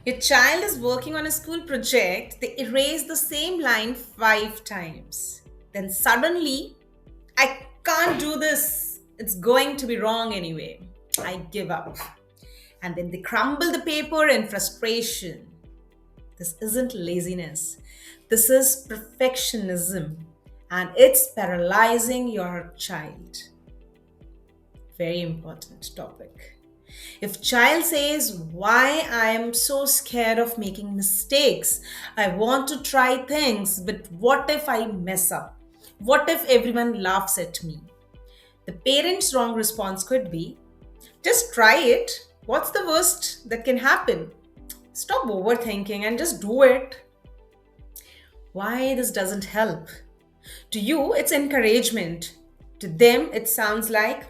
Your child is working on a school project, they erase the same line 5 times. Then suddenly, I can't do this. It's going to be wrong anyway. I give up. And then they crumble the paper in frustration. This isn't laziness, this is perfectionism. And it's paralyzing your child. Very important topic. If child says, "Why I am so scared of making mistakes? I want to try things, but what if I mess up? What if everyone laughs at me?" The parent's wrong response could be, "Just try it. What's the worst that can happen? Stop overthinking and just do it." Why this doesn't help? To you, it's encouragement. To them, it sounds like,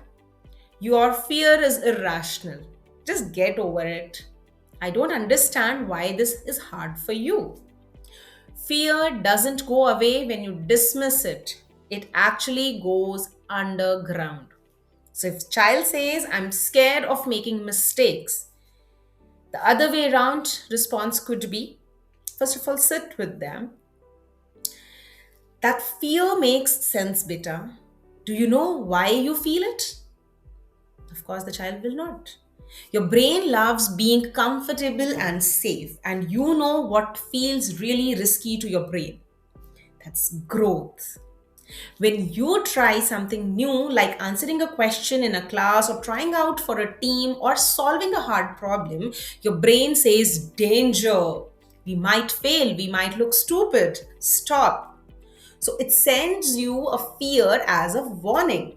"Your fear is irrational. Just get over it. I don't understand why this is hard for you." Fear doesn't go away when you dismiss it, it actually goes underground. So if child says, "I'm scared of making mistakes," the other way around response could be, first of all, sit with them. That fear makes sense, beta. Do you know why you feel it? Of course, the child will not. Your brain loves being comfortable and safe, and you know what feels really risky to your brain. That's growth. When you try something new, like answering a question in a class, or trying out for a team, or solving a hard problem, your brain says, "Danger. We might fail, we might look stupid. Stop." So it sends you a fear as a warning.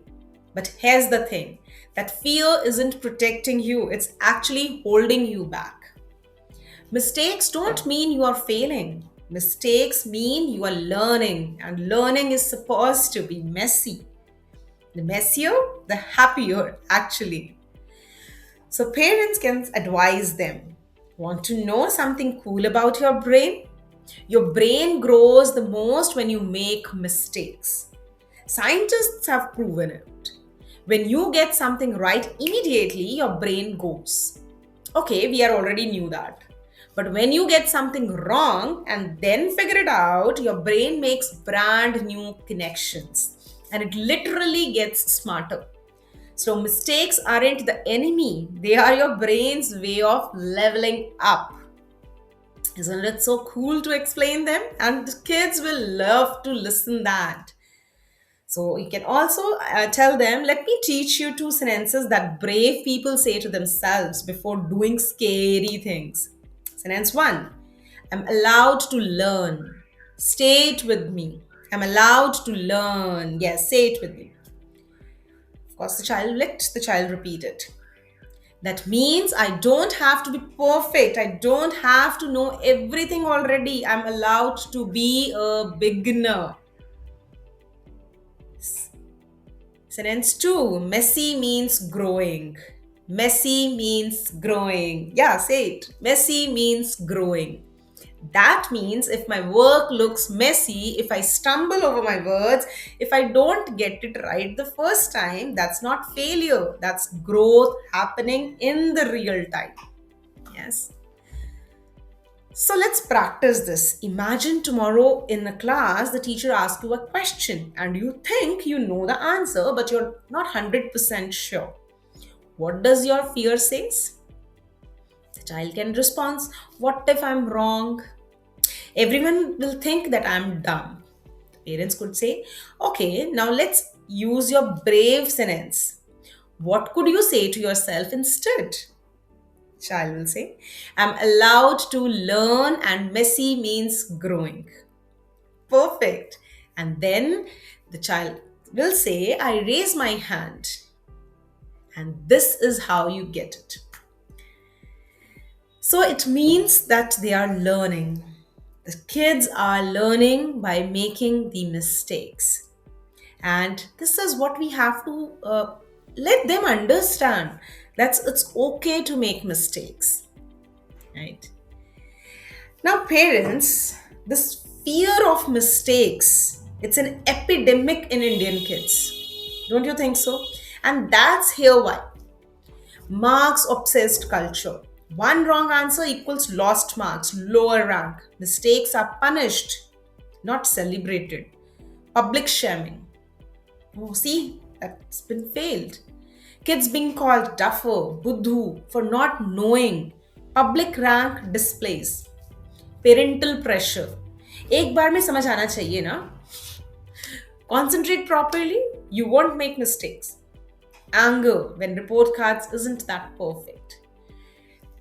But here's the thing, that fear isn't protecting you, it's actually holding you back. Mistakes don't mean you are failing. Mistakes mean you are learning, and learning is supposed to be messy. The messier, the happier, actually. So, parents can advise them. Want to know something cool about your brain? Your brain grows the most when you make mistakes. Scientists have proven it. When you get something right immediately, your brain goes, "Okay, we are already knew that." But when you get something wrong and then figure it out, your brain makes brand new connections and it literally gets smarter. So mistakes aren't the enemy, they are your brain's way of leveling up. Isn't it so cool to explain them? And the kids will love to listen that. So you can also tell them, "Let me teach you two sentences that brave people say to themselves before doing scary things." Sentence one, "I'm allowed to learn." Say it with me. "I'm allowed to learn." Yes, say it with me. Of course, the child licked, the child repeated. That means I don't have to be perfect. I don't have to know everything already. I'm allowed to be a beginner. Sentence 2, messy means growing. Messy means growing. Yeah, say it. Messy means growing. That means if my work looks messy, if I stumble over my words, if I don't get it right the first time, that's not failure. That's growth happening in the real time. Yes. So let's practice this. Imagine tomorrow in a class, the teacher asks you a question and you think you know the answer, but you're not 100% sure. What does your fear says? The child can respond, "What if I'm wrong? Everyone will think that I'm dumb." Parents could say, "Okay, now let's use your brave sentence. What could you say to yourself instead?" Child will say, "I'm allowed to learn and messy means growing." Perfect. And then the child will say, "I raise my hand." And this is how you get it. So it means that they are learning. The kids are learning by making the mistakes. And this is what we have to let them understand, that it's okay to make mistakes, right? Now, parents, this fear of mistakes, it's an epidemic in Indian kids. Don't you think so? And that's here why. Marks obsessed culture. One wrong answer equals lost marks, lower rank. Mistakes are punished, not celebrated. Public shaming. Oh, see, that's been failed. Kids being called duffer, buddhu for not knowing. Public rank displays. Parental pressure. एक बार में समझ आना चाहिए ना. Concentrate properly, you won't make mistakes. Anger when report cards isn't that perfect.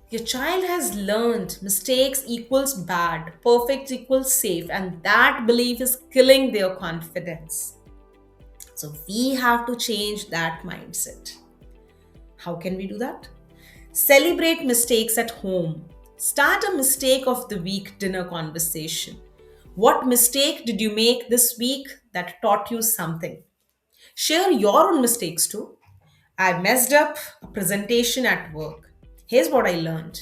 Your child has learned mistakes equals bad, perfect equals safe, and that belief is killing their confidence. So we have to change that mindset. How can we do that? Celebrate mistakes at home. Start a mistake of the week dinner conversation. What mistake did you make this week that taught you something? Share your own mistakes too. I messed up a presentation at work. Here's what I learned.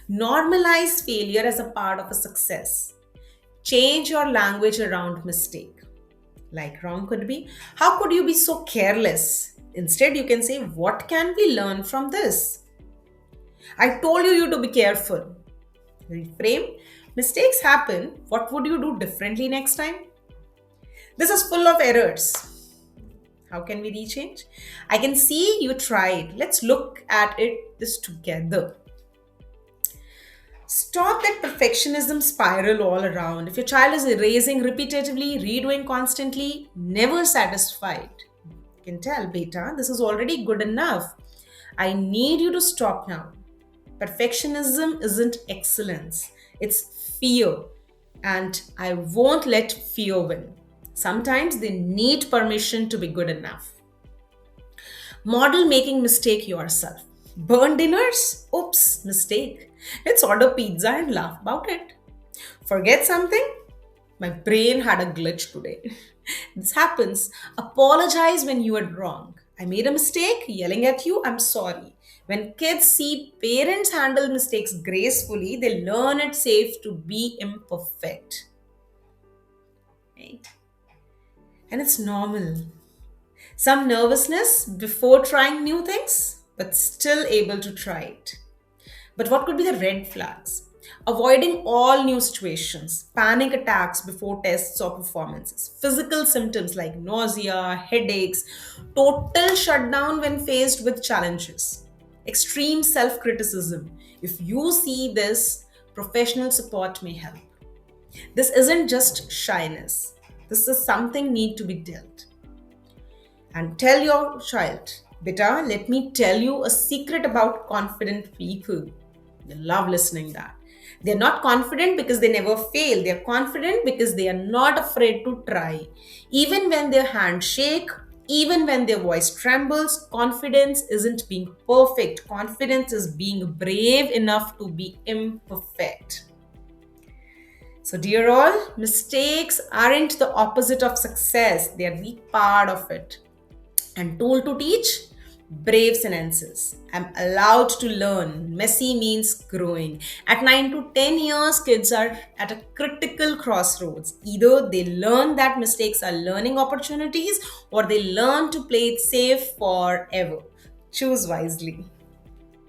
Normalize failure as a part of a success. Change your language around mistake. Like wrong could be, how could you be so careless? Instead, you can say, what can we learn from this? I told you to be careful. Reframe. Mistakes happen. What would you do differently next time? This is full of errors. How can we rechange? I can see you tried. Let's look at this together. Stop that perfectionism spiral all around. If your child is erasing repetitively, redoing constantly, never satisfied, you can tell, beta, this is already good enough. I need you to stop now. Perfectionism isn't excellence, it's fear. And I won't let fear win. Sometimes they need permission to be good enough. Model making mistake yourself. Burn dinners? Oops, mistake. Let's order pizza and laugh about it. Forget something? My brain had a glitch today. This happens. Apologize when you are wrong. I made a mistake, yelling at you, I'm sorry. When kids see parents handle mistakes gracefully, they learn it's safe to be imperfect. Right? And it's normal. Some nervousness before trying new things, but still able to try it. But what could be the red flags? Avoiding all new situations, panic attacks before tests or performances, physical symptoms like nausea, headaches, total shutdown when faced with challenges, extreme self criticism. If you see this, professional support may help. This isn't just shyness, this is something need to be dealt. And tell your child, beta, let me tell you a secret about confident people. They love listening that. They're not confident because they never fail. They're confident because they are not afraid to try. Even when their hands shake, even when their voice trembles, confidence isn't being perfect. Confidence is being brave enough to be imperfect. So, dear all, mistakes aren't the opposite of success, they are the part of it. And told to teach, brave sentences. I'm allowed to learn. Messy means growing. At 9 to 10 years, kids are at a critical crossroads. Either they learn that mistakes are learning opportunities or they learn to play it safe forever. Choose wisely.